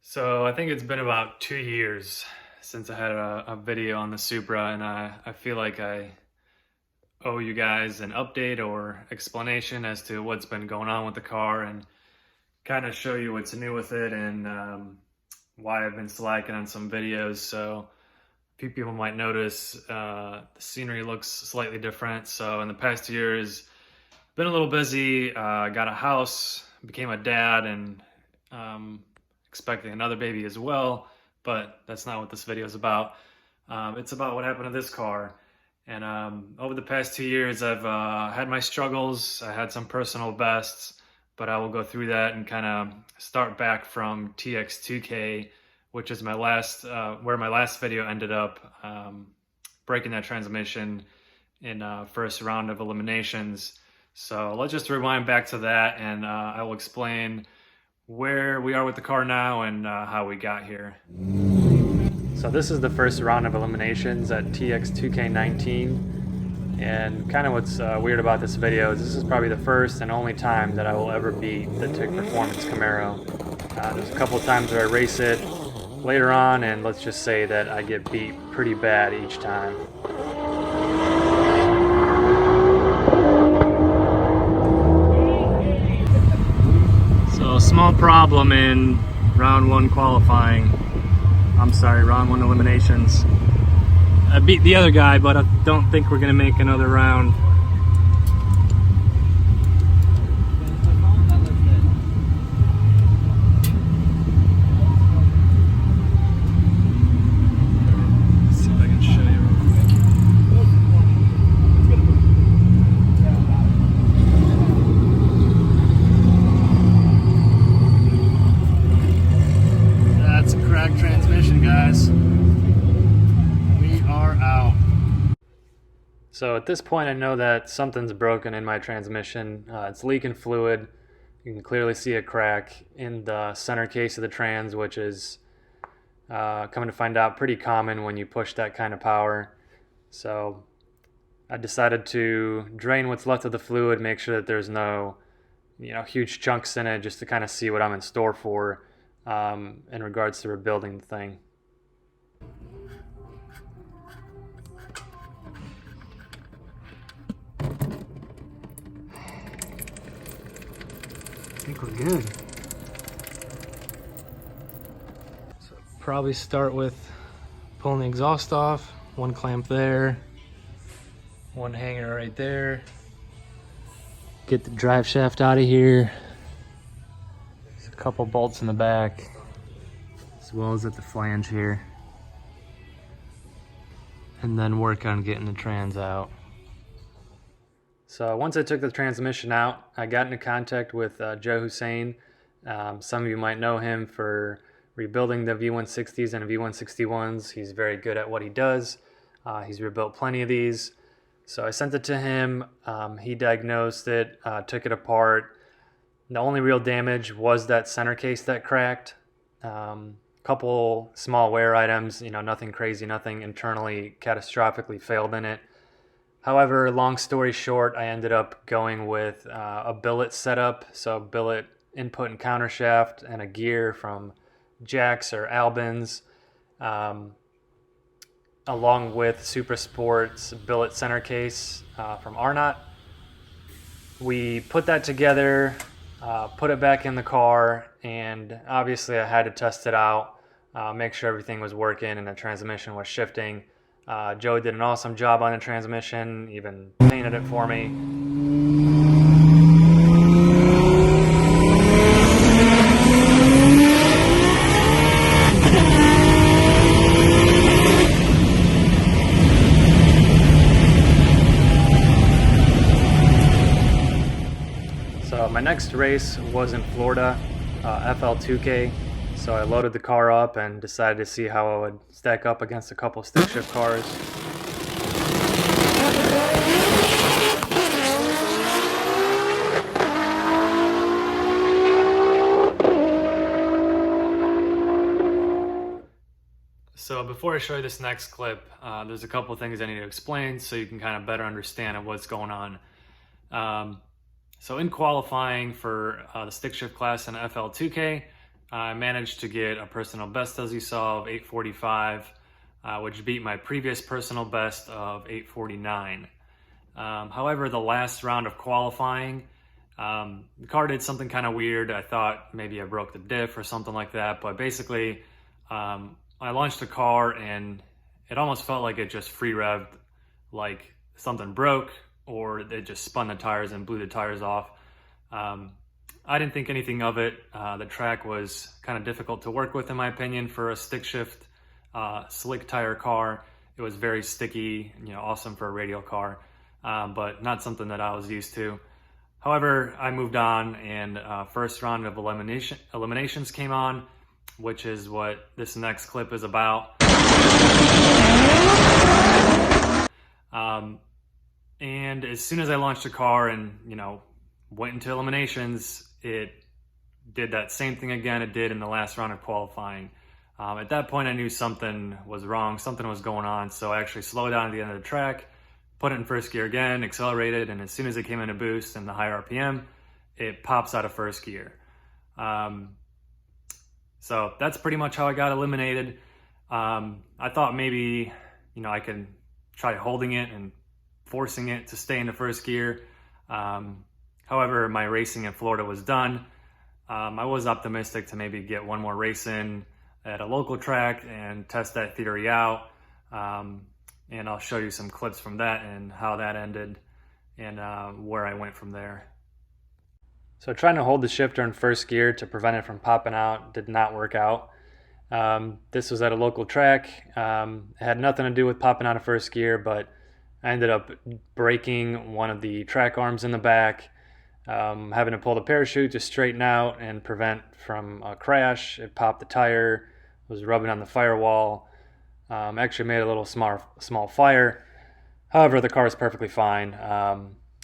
So I think it's been about 2 years since I had a video on the Supra, and I feel like I owe you guys an update or explanation as to what's been going on with the car and kind of show you what's new with it and why I've been slacking on some videos. So a few people might notice the scenery looks slightly different. So in the past years, been a little busy, got a house, became a dad, and expecting another baby as well, but that's not what this video is about. It's about what happened to this car. And over the past 2 years, I've had my struggles. I had some personal bests, but I will go through that and kind of start back from TX2K, which is my last, where my last video ended up, breaking that transmission in first round of eliminations. So let's just rewind back to that, and I will explain where we are with the car now and how we got here. So this is the first round of eliminations at TX2K19, and kind of what's weird about this video is this is probably the first and only time that I will ever beat the TIC Performance Camaro. There's a couple of times where I race it later on, and let's just say that I get beat pretty bad each time. So a small problem in round one qualifying. I'm sorry, round one eliminations. I beat the other guy, but I don't think we're gonna make another round. Let's see if I can show you real quick. That's a cracked transmission, guys. We are out. So at this point, I know that something's broken in my transmission. It's leaking fluid. You can clearly see a crack in the center case of the trans, which is coming to find out pretty common when you push that kind of power. So I decided to drain what's left of the fluid, make sure that there's no huge chunks in it, just to kind of see what I'm in store for in regards to rebuilding the thing. I think we're good. So probably start with pulling the exhaust off. One clamp there, one hanger right there. Get the drive shaft out of here. There's a couple bolts in the back, as well as at the flange here. And then work on getting the trans out. So once I took the transmission out, I got into contact with Joe Hussein. Some of you might know him for rebuilding the V160s and V161s. He's very good at what he does. He's rebuilt plenty of these. So I sent it to him. He diagnosed it, took it apart. The only real damage was that center case that cracked. Couple small wear items, nothing crazy, nothing internally catastrophically failed in it. However, long story short, I ended up going with a billet setup, so billet input and counter shaft and a gear from Jack's or Albin's, along with Supra Sports billet center case from Arnott. We put that together, put it back in the car, and obviously I had to test it out, make sure everything was working and the transmission was shifting. Joe did an awesome job on the transmission, even painted it for me. So my next race was in Florida, FL2K. So I loaded the car up and decided to see how I would stack up against a couple stick shift cars. So before I show you this next clip, there's a couple of things I need to explain so you can kind of better understand what's going on. So in qualifying for the stick shift class in FL2K, I managed to get a personal best, as you saw, of 8:45, which beat my previous personal best of 8:49. However, the last round of qualifying, the car did something kind of weird. I thought maybe I broke the diff or something like that, but basically I launched the car and it almost felt like it just free revved, like something broke or it just spun the tires and blew the tires off. I didn't think anything of it. The track was kind of difficult to work with, in my opinion, for a stick shift slick tire car. It was very sticky, awesome for a radial car, but not something that I was used to. However, I moved on, and first round of eliminations came on, which is what this next clip is about. And as soon as I launched the car and, went into eliminations, it did that same thing again it did in the last round of qualifying. At that point, I knew something was wrong, something was going on, so I actually slowed down at the end of the track, put it in first gear again, accelerated, and as soon as it came into boost and the high RPM, it pops out of first gear. So that's pretty much how I got eliminated. I thought maybe, I could try holding it and forcing it to stay in the first gear. However, my racing in Florida was done. I was optimistic to maybe get one more race in at a local track and test that theory out. And I'll show you some clips from that and how that ended and where I went from there. So trying to hold the shifter in first gear to prevent it from popping out did not work out. This was at a local track. It had nothing to do with popping out of first gear, but I ended up breaking one of the track arms in the back, having to pull the parachute to straighten out and prevent from a crash. It popped the tire, was rubbing on the firewall, actually made a little small fire. However, the car is perfectly fine.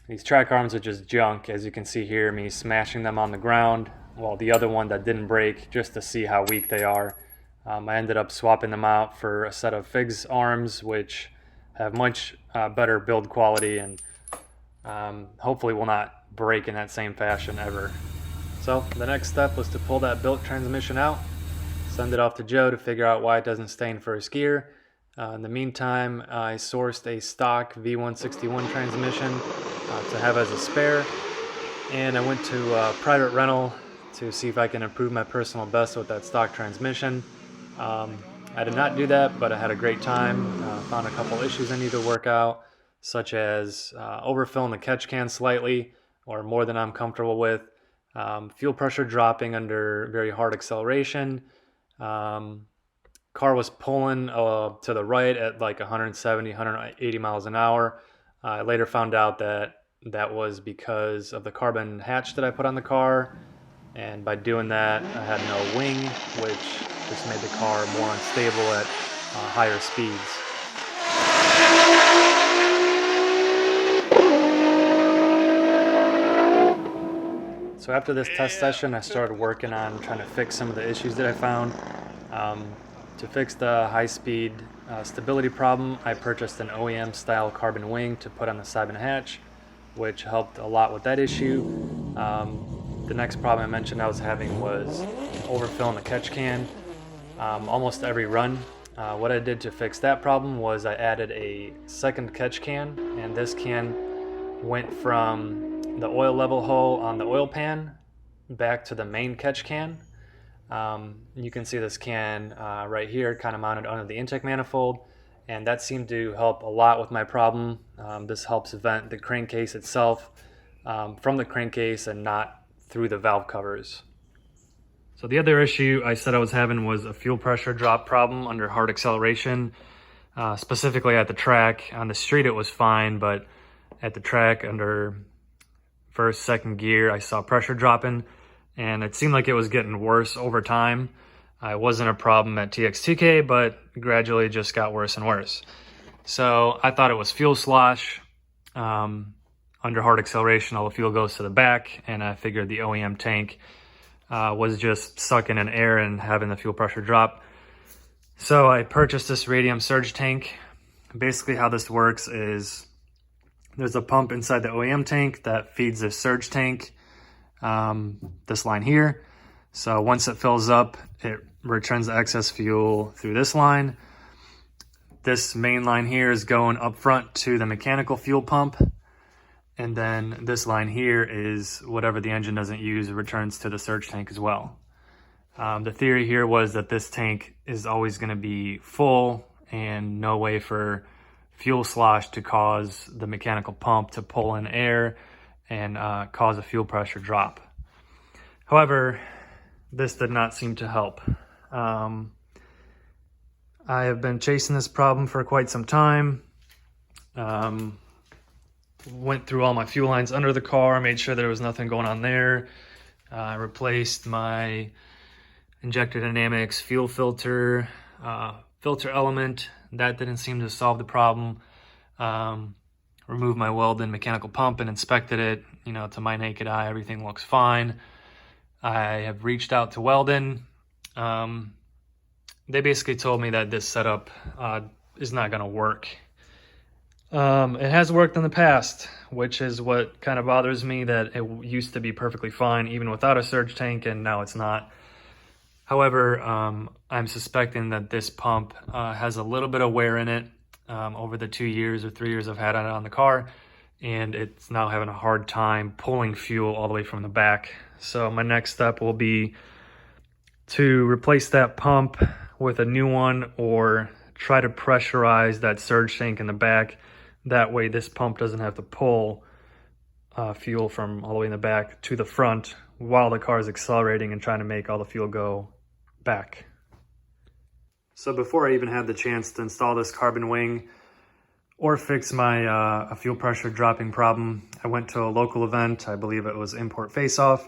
These track arms are just junk, as you can see here, me smashing them on the ground, while the other one that didn't break, just to see how weak they are. I ended up swapping them out for a set of Figs arms, which have much better build quality and hopefully will not break in that same fashion ever. So the next step was to pull that built transmission out, send it off to Joe to figure out why it doesn't stay in first gear. In the meantime, I sourced a stock V161 transmission to have as a spare, and I went to a private rental to see if I can improve my personal best with that stock transmission. I did not do that, but I had a great time. Found a couple issues I need to work out, such as overfilling the catch can slightly, or more than I'm comfortable with, fuel pressure dropping under very hard acceleration. Car was pulling to the right at like 170, 180 miles an hour. I later found out that that was because of the carbon hatch that I put on the car, and by doing that I had no wing, which just made the car more unstable at higher speeds. So after this test session, I started working on trying to fix some of the issues that I found. To fix the high-speed stability problem, I purchased an OEM-style carbon wing to put on the side of the hatch, which helped a lot with that issue. The next problem I mentioned I was having was overfilling the catch can almost every run. What I did to fix that problem was I added a second catch can, and this can went from the oil level hole on the oil pan back to the main catch can. You can see this can right here, kind of mounted under the intake manifold, and that seemed to help a lot with my problem. This helps vent the crankcase itself from the crankcase and not through the valve covers. So the other issue I said I was having was a fuel pressure drop problem under hard acceleration, specifically at the track. On the street it was fine, but at the track under first, second gear I saw pressure dropping, and it seemed like it was getting worse over time. It wasn't a problem at TX2K, but gradually it just got worse and worse. So I thought it was fuel slosh. Under hard acceleration, all the fuel goes to the back, and I figured the OEM tank was just sucking in air and having the fuel pressure drop. So I purchased this radium surge tank. Basically how this works is there's a pump inside the OEM tank that feeds this surge tank, this line here. So once it fills up, it returns the excess fuel through this line. This main line here is going up front to the mechanical fuel pump. And then this line here is whatever the engine doesn't use, it returns to the surge tank as well. The theory here was that this tank is always going to be full and no way for fuel slosh to cause the mechanical pump to pull in air and cause a fuel pressure drop. However, this did not seem to help. I have been chasing this problem for quite some time. Went through all my fuel lines under the car, made sure there was nothing going on there. I replaced my injector dynamics fuel filter, filter element. That didn't seem to solve the problem. Removed my Weldon mechanical pump and inspected it. You know, to my naked eye, everything looks fine. I have reached out to Weldon. They basically told me that this setup is not going to work. It has worked in the past, which is what kind of bothers me, that it used to be perfectly fine even without a surge tank, and now it's not. However, I'm suspecting that this pump has a little bit of wear in it over the 2 years or 3 years I've had it on the car, and it's now having a hard time pulling fuel all the way from the back. So my next step will be to replace that pump with a new one, or try to pressurize that surge tank in the back. That way this pump doesn't have to pull fuel from all the way in the back to the front while the car is accelerating and trying to make all the fuel go back. So before I even had the chance to install this carbon wing or fix my fuel pressure dropping problem, I went to a local event. I believe it was Import Face Off.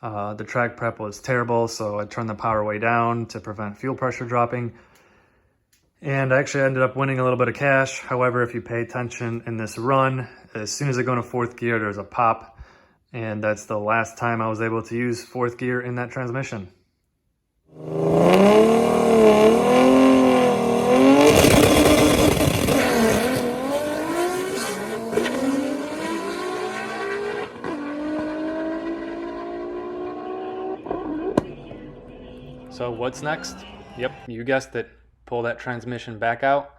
The track prep was terrible, so I turned the power way down to prevent fuel pressure dropping. And I actually ended up winning a little bit of cash. However, if you pay attention in this run, as soon as I go into fourth gear, there's a pop. And that's the last time I was able to use fourth gear in that transmission. So what's next? Yep, you guessed it. Pull that transmission back out.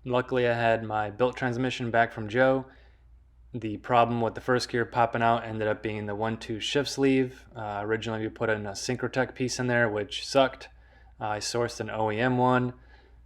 Luckily I had my built transmission back from Joe. The problem with the first gear popping out ended up being the 1-2 shift sleeve. Originally we put in a Syncrotech piece in there, which sucked. I sourced an OEM one,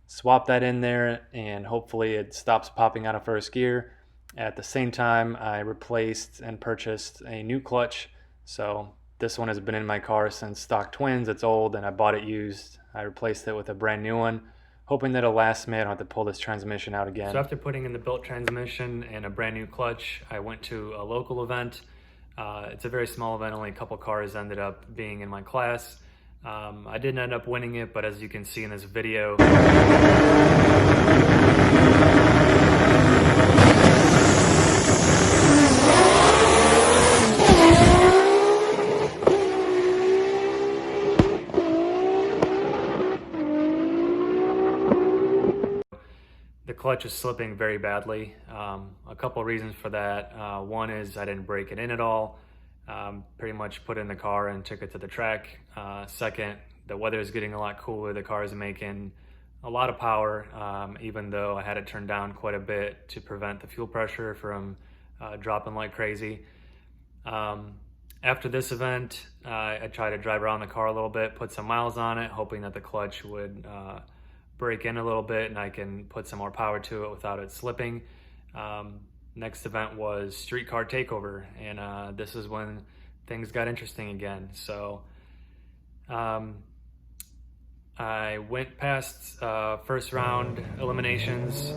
swapped that in there, and hopefully it stops popping out of first gear. At the same time, I replaced and purchased a new clutch. So this one has been in my car since stock twins. It's old and I bought it used. I replaced it with a brand new one, hoping that it'll last me. I don't have to pull this transmission out again. So after putting in the built transmission and a brand new clutch, I went to a local event. It's a very small event, only a couple cars ended up being in my class. I didn't end up winning it, but as you can see in this video, the clutch is slipping very badly. A couple reasons for that. One is I didn't break it in at all. Pretty much put it in the car and took it to the track. Second, the weather is getting a lot cooler. The car is making a lot of power, even though I had it turned down quite a bit to prevent the fuel pressure from dropping like crazy. After this event, I tried to drive around the car a little bit, put some miles on it, hoping that the clutch would break in a little bit and I can put some more power to it without it slipping. Next event was Street Car Takeover, and this is when things got interesting again. So I went past first round eliminations,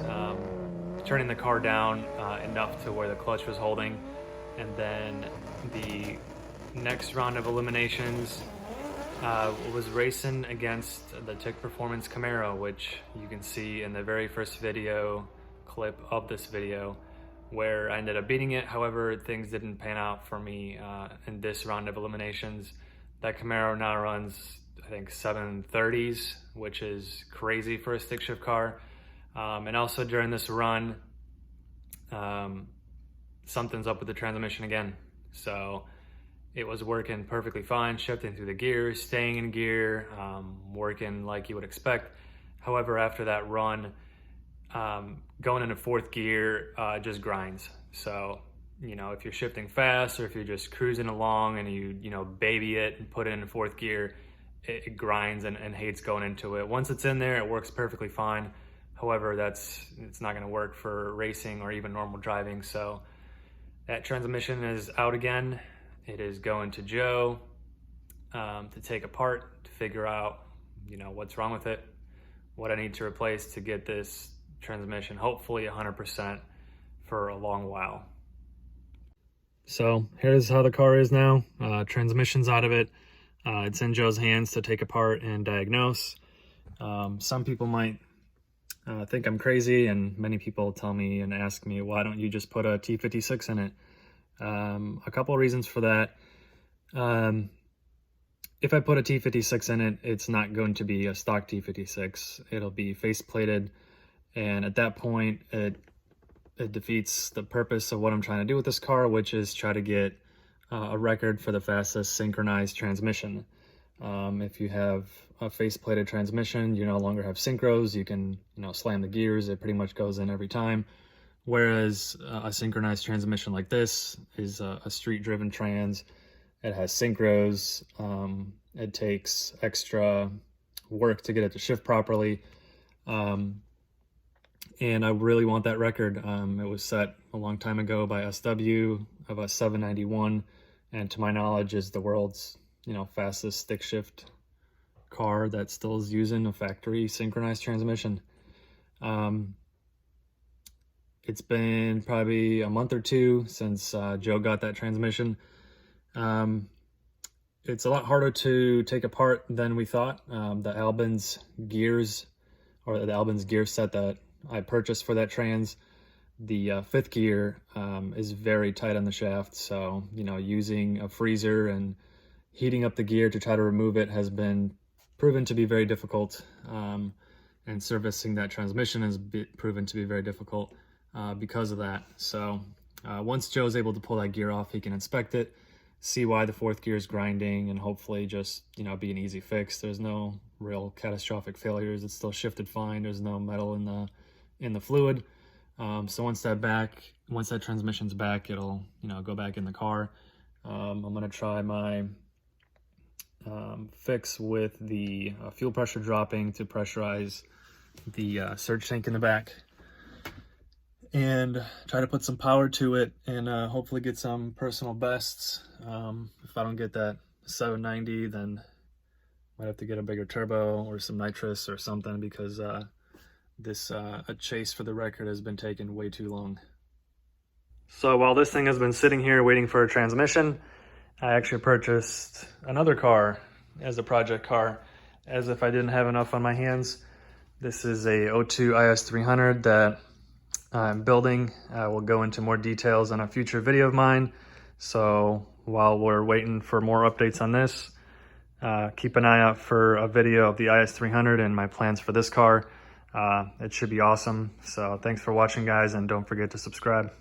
turning the car down enough to where the clutch was holding, and then the next round of eliminations was racing against the Tick Performance Camaro, which you can see in the very first video clip of this video, where I ended up beating it. However, things didn't pan out for me in this round of eliminations. That Camaro now runs, I think, 730s, which is crazy for a stick shift car. And also during this run, something's up with the transmission again. So it was working perfectly fine, shifting through the gears, staying in gear, working like you would expect. However, after that run, going into fourth gear just grinds. So, you know, if you're shifting fast or if you're just cruising along and you know, baby it and put it in fourth gear, it grinds and hates going into it. Once it's in there, it works perfectly fine. However, it's not gonna work for racing or even normal driving. So that transmission is out again. It is going to Joe to take apart, to figure out, you know, what's wrong with it, what I need to replace to get this transmission hopefully 100% for a long while. So here's how the car is now. Transmission's out of it. It's in Joe's hands to take apart and diagnose. Some people might think I'm crazy, and many people tell me and ask me, why don't you just put a T56 in it? A couple of reasons for that. If I put a T56 in it, it's not going to be a stock T56. It'll be face plated, and at that point it defeats the purpose of what I'm trying to do with this car, which is try to get a record for the fastest synchronized transmission. If you have a face plated transmission, you no longer have synchros. You can, you know, slam the gears, it pretty much goes in every time. Whereas a synchronized transmission like this is a street driven trans. It has synchros. It takes extra work to get it to shift properly. And I really want that record. It was set a long time ago by SW of a 791, and to my knowledge is the world's, you know, fastest stick shift car that still is using a factory synchronized transmission. It's been probably a month or two since Joe got that transmission. It's a lot harder to take apart than we thought. The Albin's gears, or the Albin's gear set that I purchased for that trans, the fifth gear is very tight on the shaft. So, you know, using a freezer and heating up the gear to try to remove it has been proven to be very difficult. And servicing that transmission has proven to be very difficult because of that. So once Joe's able to pull that gear off, he can inspect it, see why the fourth gear is grinding, and hopefully just, you know, be an easy fix. There's no real catastrophic failures. It's still shifted fine. There's no metal in the fluid. So once that transmission's back, it'll, you know, go back in the car. I'm gonna try my fix with the fuel pressure dropping to pressurize the surge tank in the back, and try to put some power to it, and hopefully get some personal bests. If I don't get that 790, then might have to get a bigger turbo or some nitrous or something, because this chase for the record has been taking way too long. So while this thing has been sitting here waiting for a transmission, I actually purchased another car as a project car, as if I didn't have enough on my hands. This is a 02 IS300 that I'm building. I will go into more details on a future video of mine. So while we're waiting for more updates on this, keep an eye out for a video of the IS300 and my plans for this car. It should be awesome. So thanks for watching, guys, and don't forget to subscribe.